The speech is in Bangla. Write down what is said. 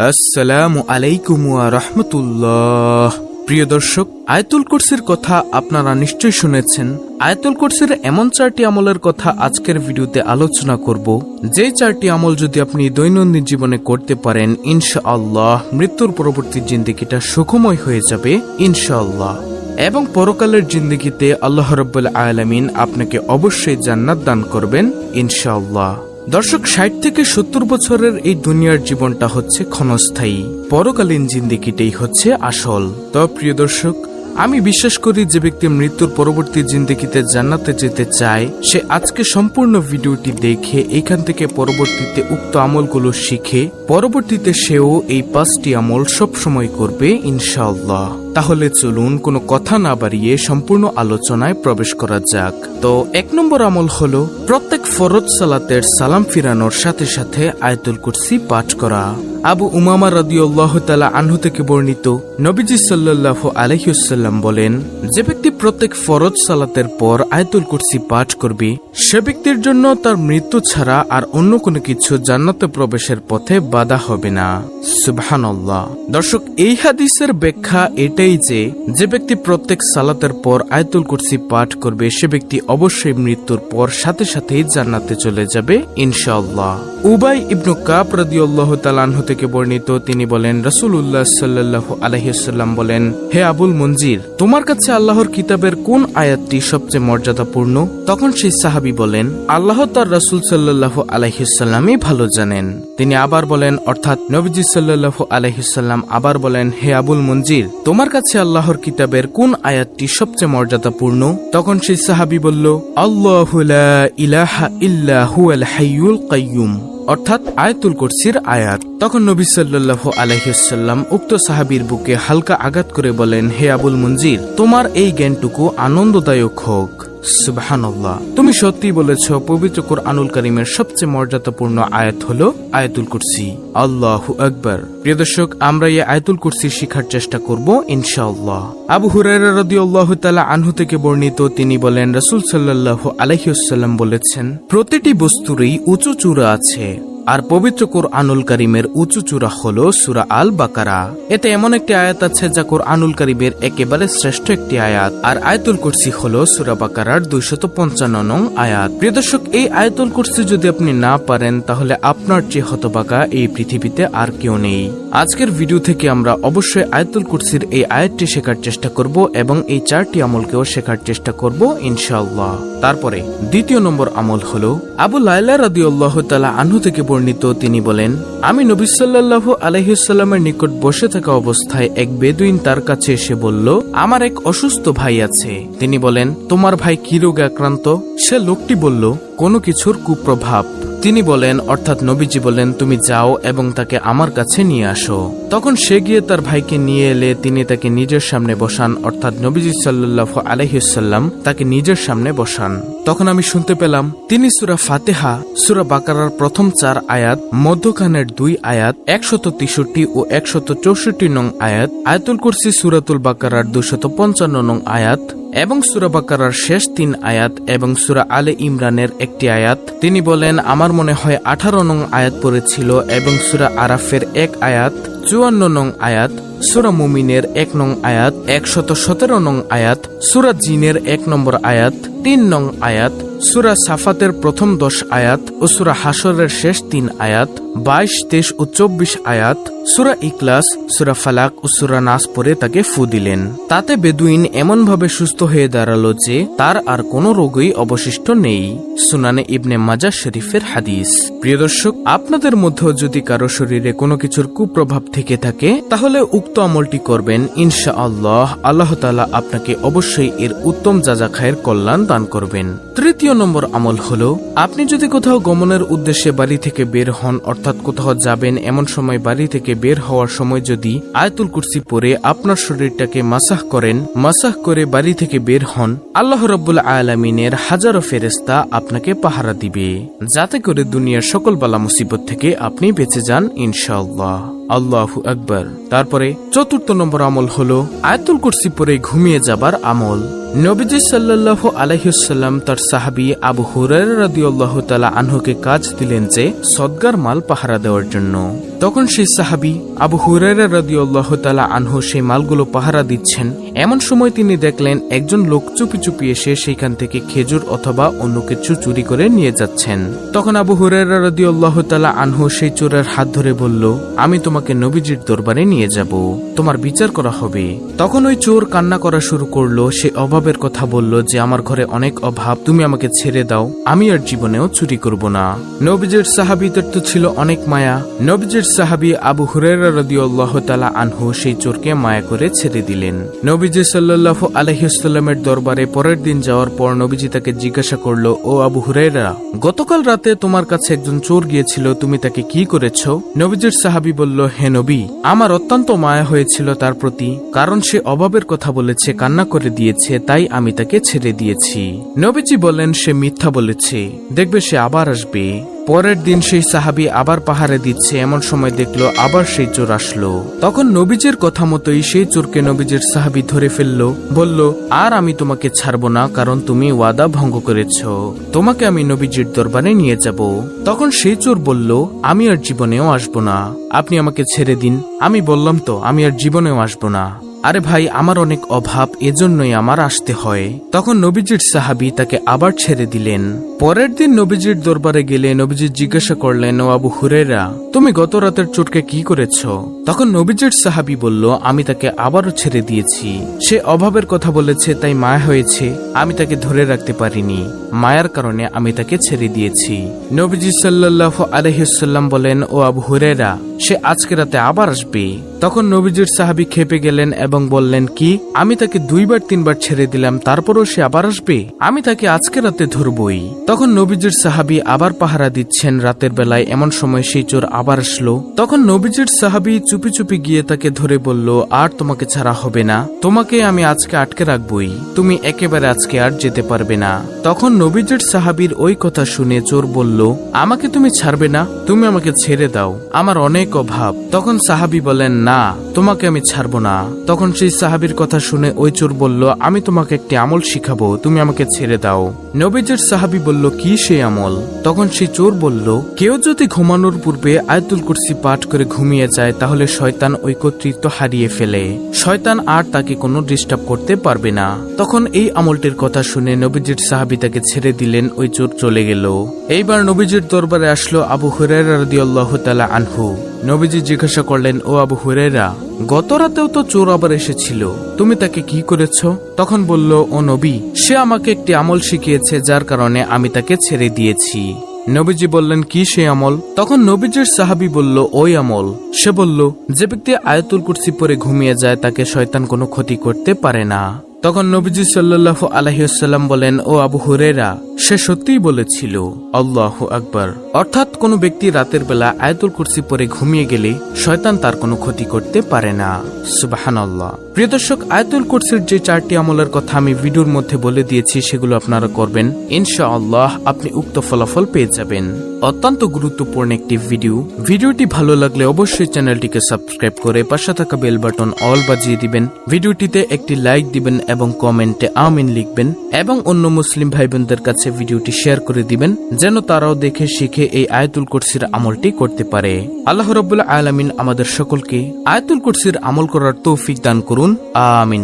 আসসালামু আলাইকুম ওয়া রাহমাতুল্লাহ। প্রিয় দর্শক, আয়াতুল কুরসির কথা আপনারা নিশ্চয়ই শুনেছেন। আয়াতুল কুরসির এমন 4টি আমলের কথা আজকের ভিডিওতে আলোচনা করব, যে 4টি আমল যদি আপনি দৈনন্দিন জীবনে করতে পারেন, ইনশাআল্লাহ মৃত্যুর পরবর্তী জিন্দেগিটা সুখময় হয়ে যাবে ইনশাআল্লাহ, এবং পরকালের জিন্দেগিতে আল্লাহ রাব্বুল আলামিন আপনাকে অবশ্যই জান্নাত দান করবেন ইনশাআল্লাহ। দর্শক, 60 থেকে 70 বছরের এই দুনিয়ার জীবনটা হচ্ছে ক্ষণস্থায়ী, পরকালীন জিন্দেগিটাই হচ্ছে আসল। তো প্রিয় দর্শক, আমি বিশ্বাস করি যে ব্যক্তি মৃত্যুর পরবর্তী জিন্দেগিতে জান্নাতে যেতে চায়, সে আজকে সম্পূর্ণ ভিডিওটি দেখে এখান থেকে পরবর্তীতে উক্ত আমলগুলো শিখে পরবর্তীতে সেও এই 5টি আমল সব সময় করবে ইনশাআল্লাহ। তাহলে চলুন কোনো কথা না বাড়িয়ে সম্পূর্ণ আলোচনায় প্রবেশ করা যাক। তো 1 নম্বর আমল হলো প্রত্যেক ফরজ সালাতের সালাম ফিরানোর সাথে সাথে আয়াতুল কুরসি পাঠ করা। আবু উমামা রাদিয়াল্লাহু তাআলা আনহু থেকে বর্ণিত, নবীজি সাল্লাল্লাহু আলাইহি ওয়াসাল্লাম বলেন, যে ব্যক্তি প্রত্যেক ফরজ সালাতের পর আয়াতুল কুরসি পাঠ করবে, সে ব্যক্তির জন্য তার মৃত্যু ছাড়া আর অন্য কোনো কিছু জান্নাতে প্রবেশের পথে বাধা হবে না। সুবহানাল্লাহ। দর্শক, এই হাদিসের ব্যাখ্যা এটাই যে ব্যক্তি প্রত্যেক সালাতের পর আয়াতুল কুরসি পাঠ করবে, সে ব্যক্তি অবশ্যই মৃত্যুর পর সাথে সাথেই জান্নাতে চলে যাবে ইনশাআল্লাহ। উবাই ইবনু কাব রাদিয়াল্লাহু তাআলা আনহু থেকে বর্ণিত, তিনি বলেন, রাসূলুল্লাহ সাল্লাল্লাহু আলাইহি ওয়াসাল্লাম বলেন, হে আবুল মনজির, তোমার কাছে আল্লাহর কিতাবের কোন আয়াতটি সবচেয়ে মর্যাদাপূর্ণ? তখন সেই সাহাবী বলেন, আল্লাহ তার রাসূল সাল্লাল্লাহু আলাইহি ওয়াসাল্লামই ভালো জানেন। তিনি আবার বলেন, অর্থাৎ নবীজি সাল্লাল্লাহু আলাইহি ওয়াসাল্লাম আবার বলেন, হে আবুল মনজির, তোমার কাছে আল্লাহর কিতাবের কোন আয়াতটি সবচেয়ে মর্যাদাপূর্ণ? তখন সেই সাহাবী বলল, আল্লাহু লা ইলাহা ইল্লা হুয়াল হাইয়ুল কাইয়্যুম, অর্থাৎ আয়াতুল কুরসির আয়াত। তখন নবী সাল্লাল্লাহু আলাইহি ওয়াসাল্লাম উক্ত সাহাবীর বুকে হালকা আঘাত করে বলেন, হে আবুল মনজির, তোমার এই জ্ঞানটুকু আনন্দদায়ক হোক। সুবহানাল্লাহ, তুমি সত্যি বলেছ, পবিত্র কুরআনুল কারীমের সবচেয়ে মর্যাদাপূর্ণ আয়াত হলো আয়াতুল কুরসি। আল্লাহু আকবার। প্রিয় দর্শক, আমরা এই আয়াতুল কুরসি শিখার চেষ্টা করব ইনশাআল্লাহ। আবু হুরায়রা রাদিয়াল্লাহু তাআলা আনহু থেকে বর্ণিত, তিনি বলেন, রাসূল সাল্লাল্লাহু আলাইহি ওয়াসাল্লাম বলেছেন, প্রতিটি বস্তুরই উঁচু চূড়া আছে, আর পবিত্র কুরআনুল কারীমের উঁচু চূড়া হলো সূরা আল বাকারা। এতে এমন একটি আয়াত আছে যা কুরআনুল কারীমের একেবারে শ্রেষ্ঠ একটি আয়াত, আর আয়াতুল কুরসি হলো সূরা বাকারার 255 নং আয়াত। প্রিয় দর্শক, এই আয়াতুল কুরসি যদি আপনি না পারেন, তাহলে আপনার চেয়ে হতভাগা এই পৃথিবীতে আর কেউ নেই। আজকের ভিডিও থেকে আমরা অবশ্যই আয়াতুল কুরসির এই আয়াতটি শেখার চেষ্টা করব এবং এই 4টি আমলকেও শেখার চেষ্টা করব ইনশাআল্লাহ। তারপরে 2 নম্বর আমল হলো আবু লায়লা রাদিয়াল্লাহু তাআলা আনহু থেকে বর্ণিত, তিনি বলেন, আমি নবী সাল্লাল্লাহু আলাইহি ওয়াসাল্লামের নিকট বসে থাকা অবস্থায় এক বেদুইন তার কাছে এসে বলল, আমার এক অসুস্থ ভাই আছে। তিনি বলেন, তোমার ভাই কি রোগে আক্রান্ত? সে লোকটি বলল, কোনো কিছুর কুপ্রভাব। তিনি বলেন, অর্থাৎ নবীজি বলেন, তুমি যাও এবং তাকে আমার কাছে নিয়ে আসো। তখন সে গিয়ে তার ভাইকে নিয়ে এলে তিনি তাকে নিজের সামনে বসান, অর্থাৎ নবীজি সাল্লাল্লাহু আলাইহি ওয়াসাল্লাম তাকে নিজের সামনে বসান। তখন আমি শুনতে পেলাম তিনি সূরা ফাতিহা, সূরা বাকারার প্রথম 4 আয়াত, মধ্যখানের 2 আয়াত, 163 ও 164 নং আয়াত, আয়াতুল কুরসি সূরাতুল বাকারার 255 নং আয়াত এবং সূরা বাকারার শেষ 3 আয়াত এবং সূরা আলে ইমরানের একটি আয়াত। তিনি বলেন, আমার মনে হয় 18 নং আয়াত পড়েছিল, এবং সূরা আরাফের 1 আয়াত, 54 নং আয়াত, সূরা মুমিনের 1 নং আয়াত, 117 নং আয়াত, সূরা জিনের 1 নম্বর আয়াত, 3 নং আয়াত, সূরা সাফাতের প্রথম 10 আয়াত ও সূরা হাশরের শেষ 3 আয়াত, 22, 23 ও 24 আয়াত, সূরা ইখলাস, সূরা ফালাক ও সূরা নাস পড়ে তাকে ফু দিলেন। তাতে বেদুইন এমন ভাবে সুস্থ হয়ে দাঁড়ালো যে তার আর কোনো রোগই অবশিষ্ট নেই। সুনানে ইবনে মাজাহ শরীফের হাদিস। প্রিয় দর্শক, আপনাদের মধ্যেও যদি কারো শরীরে কোনো কিছুর কুপ্রভাব থেকে থাকে, তাহলে উক্ত আমলটি করবেন ইনশাআল্লাহ। আল্লাহ তাআলা আপনাকে অবশ্যই এর উত্তম যাজাখায়ের কল্যাণ দান করবেন। 3 নম্বর আমল হলো, আপনি যদি কোথাও গমনের উদ্দেশ্যে বাড়ি থেকে বের হন, অর্থাৎ কোথাও যাবেন, এমন সময় বাড়ি থেকে বের হওয়ার সময় যদি আয়াতুল কুরসি পড়ে আপনার শরীরটাকে মাসাহ করেন, মাসাহ করে বাড়ি থেকে বের হন, আল্লাহ রাব্বুল আলামিনের হাজারো ফেরেশতা আপনাকে পাহারা দিবে, যাতে করে দুনিয়ার সকল বালা মুসিবত থেকে আপনি বেঁচে যান ইনশাআল্লাহ। আল্লাহু আকবার। তারপরে চতুর্থ নম্বর আমল হলো আয়াতুল কুরসি পরে ঘুমিয়ে যাবার আমল। নবীজি সাল্লাল্লাহু আলাইহি ওয়াসাল্লাম তার সাহাবী আবু হুরায়রা রাদিয়াল্লাহু তাআলা আনহুকে কাজ দিলেন যে সদগার মাল পাহারা দেওয়ার জন্য। তখন সেই সাহাবী আবু হুরায়রা রাদিয়াল্লাহু তাআলা আনহু সেই মালগুলো পাহারা দিচ্ছেন। এমন সময় তিনি দেখলেন একজন লোক চুপি চুপি এসে সেইখান থেকে খেজুর অথবা অন্য কিছু চুরি করে নিয়ে যাচ্ছেন। তখন আবু হুরায়রা রাদিয়াল্লাহু তাআলা আনহু সেই চোরের হাত ধরে বলল, আমি তোমাকে নবীজির দরবারে নিয়ে যাব, তোমার বিচার করা হবে। তখন ওই চোর কান্না করা শুরু করলো। সে অভাবের কথা বলল যে আমার ঘরে অনেক অভাব, তুমি আমাকে ছেড়ে দাও, আমি আর জীবনেও চুরি করব না। নবীজির সাহাবীদের তো ছিল অনেক মায়া। নবীজির সাহাবী আবু হুরায়রা রাদিয়াল্লাহু তাআলা আনহু সেই চোরকে মায়া করে ছেড়ে দিলেন। নবীজি সাল্লাল্লাহু আলাইহি ওয়াসাল্লামের দরবারে পরের দিন যাওয়ার পর নবীজি তাকে জিজ্ঞাসা করলো, ও আবু হুরায়রা, গতকাল রাতে তোমার কাছে একজন চোর গিয়েছিল, তুমি তাকে কি করেছো? নবীজির সাহাবী বলল, হে নবী, আমার অত্যন্ত মায়া হয়েছিল তার প্রতি, কারণ সে অভাবের কথা বলেছে, কান্না করে দিয়েছে, তাই আমি তাকে ছেড়ে দিয়েছি। নবীজি বলেন, সে মিথ্যা বলেছে, দেখবে সে আবার আসবে। পরের দিন সেই সাহাবী আবার পাহারা দিচ্ছে। এমন সময় দেখলো আবার সেই চোর আসলো। তখন নবীজির কথা মতোই সেই চোরকে নবীজির সাহাবী ধরে ফেললো, বলল, আর আমি তোমাকে ছাড়বো না, কারণ তুমি ওয়াদা ভঙ্গ করেছো, তোমাকে আমি নবীজির দরবারে নিয়ে যাব। তখন সেই চোর বলল, আমি আর জীবনেও আসবো না, আপনি আমাকে ছেড়ে দিন। আমি বললাম তো, আমি আর জীবনেও আসবো না। আরে ভাই, আমার অনেক অভাব, এজন্যই আমার আসতে হয়। তখন নবীজির সাহাবী তাকে আবার ছেড়ে দিলেন। পরের দিন নবীজির দরবারে গেলে নবীজি জিজ্ঞাসা করলেন, ও আবু হুরায়রা, তুমি গত রাতের চোরকে কি করেছো? তখন নবীজির সাহাবী বলল, আমি তাকে আবারও ছেড়ে দিয়েছি, সে অভাবের কথা বলেছে, তাই মায়া হয়েছে, আমি তাকে ধরে রাখতে পারিনি, মায়ার কারণে আমি তাকে ছেড়ে দিয়েছি। নবীজি সাল্লাল্লাহু আলাইহি ওয়াসাল্লাম বলেন, ও আবু হুরায়রা, সে আজকে রাতে আবার আসবে। তখন নবীজির সাহাবী খেপে গেলেন এবং বললেন, কি, আমি তাকে 2-3 ছেড়ে দিলাম, তারপরও সে আবার আসবে? আমি তাকে আজকে রাতে ধরবই। তখন নবীজির সাহাবী আবার পাহারা দিচ্ছেন রাতের বেলায়। এমন সময় সেই চোর আবার আসলো। তখন নবীজির সাহাবী চুপি চুপি গিয়ে তাকে ধরে বলল, আর তোমাকে ছাড়া হবে না, তোমাকে আমি আজকে আটকে রাখবই, তুমি একেবারে আজকে আর যেতে পারবে না। তখন নবীজির সাহাবীর ওই কথা শুনে চোর বলল, আমাকে তুমি ছাড়বে না, তুমি আমাকে ছেড়ে দাও, আমার অনেক অভাব। তখন সাহাবী বলেন, না, তোমাকে আমি ছাড়বো না। তখন সেই সাহাবীর কথা শুনে ওই চোর বলল, আমি তোমাকে একটি আমল শিখাবো, তুমি আমাকে ছেড়ে দাও। নবীজির সাহাবী বলল, কি সেই আমল? তখন সেই চোর বলল, কেউ যদি ঘুমানোর পূর্বে আয়াতুল কুরসি পাঠ করে ঘুমিয়ে যায়, তাহলে শয়তান ওই কর্তৃত্ব হারিয়ে ফেলে, শয়তান আর তাকে কোনো ডিস্টার্ব করতে পারবে না। তখন এই আমলটির কথা শুনে নবীজির সাহাবী তাকে ছেড়ে দিলেন। ওই চোর চলে গেল। এইবার নবীজির দরবারে আসলো আবু হুরায়রা রাদিয়াল্লাহু তাআলা আনহু। নবীজি জিজ্ঞাসা করলেন, ও আবু হুরায়রা, গত রাতেও তো চোর আবার এসেছিল, তুমি তাকে কি করেছো? তখন বলল, ও নবী, সে আমাকে একটি আমল শিখিয়েছে, যার কারণে আমি তাকে ছেড়ে দিয়েছি। নবীজি বললেন, কি সেই আমল? তখন নবীজির সাহাবী বলল, ওই আমল। সে বলল, যে ব্যক্তি আয়াতুল কুরসি পরে ঘুমিয়ে যায়, তাকে শয়তান কোনো ক্ষতি করতে পারে না। তখন নবীজি সাল্লাল্লাহু আলাইহি ওয়াসাল্লাম বলেন, ও আবু হুরায়রা, সে সত্যিই বলেছিল। আল্লাহু আকবার। অর্থাৎ কোনো ব্যক্তি রাতের বেলা আয়াতুল কুরসি পরে ঘুমিয়ে গেলে শয়তান তার কোনো ক্ষতি করতে পারে না। সুবহানাল্লাহ। প্রিয় দর্শক, আয়াতুল কুরসির যে 4টি আমলের কথা আমি ভিডিওর মধ্যে বলে দিয়েছি, সেগুলো আপনারা করবেন, ইনশাআল্লাহ আপনি উক্ত ফলাফল পেয়ে যাবেন। অত্যন্ত গুরুত্বপূর্ণ একটি ভিডিওটি ভালো লাগলে অবশ্যই চ্যানেলটিকে সাবস্ক্রাইব করে পাশে থাকা বেল বাটন অল বাজিয়ে দিবেন। ভিডিওটিতে একটি লাইক দিবেন এবং কমেন্টে আমিন লিখবেন এবং অন্য মুসলিম ভাই বোনদের কাছে ভিডিওটি শেয়ার করে দিবেন, যেন তারাও দেখে শিখে এই আয়াতুল কুরসির আমলটি করতে পারে। আল্লাহ রাব্বুল আলামিন আমাদের সকলকে আয়াতুল কুরসির আমল করার তৌফিক দান করুন। আমিন।